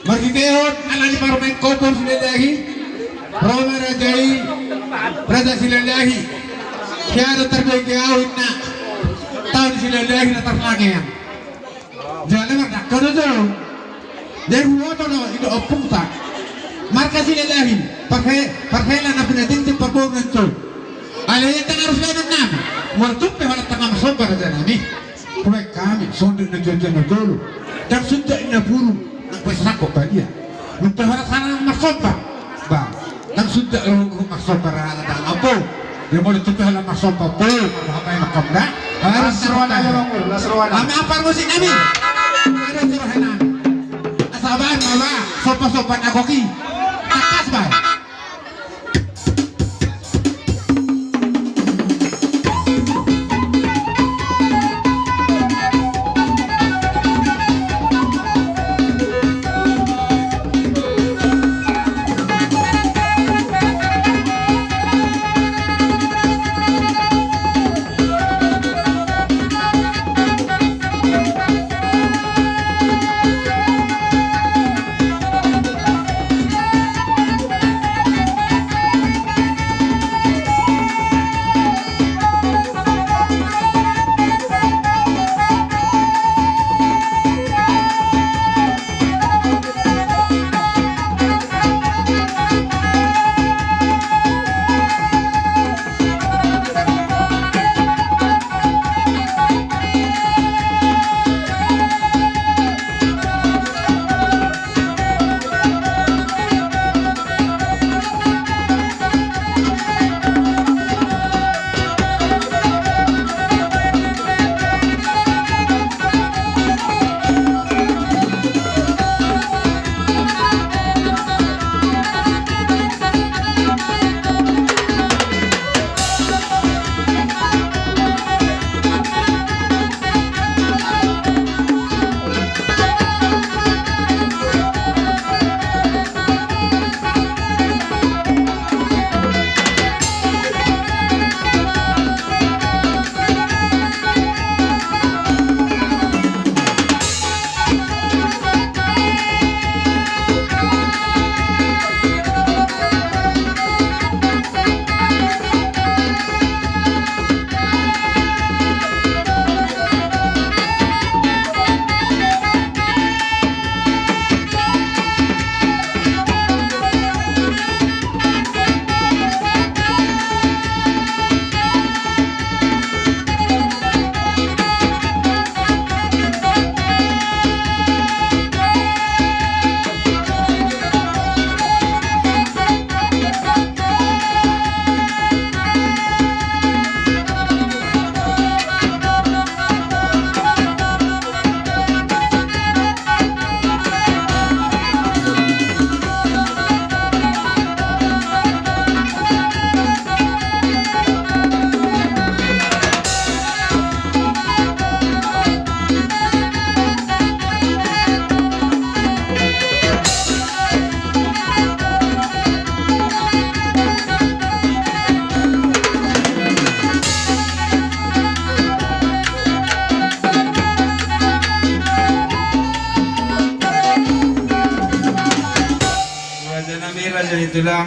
Margiteon alani parmen kopor silallahi Roma rajai raja silallahi kiara terbaik awitna tahun silallahi natar lagi ya jangan nak kau tu dari waktu itu opung tak marka silallahi pakai lah nak binatin tu papur nanti alaya tengah harus lain nam mertup wala tengah masuk raja nami kuai kami sonde najuan dulu dan sudah ina buru nak sakop dia untuk harus sana masuk bah dan sudah masuk para ada apa dia mau tutup hal masuk apa apa yang makam dah harus serwana kami apa musik kami harus serwana asaban mama sopan aku ki takas bah Itulah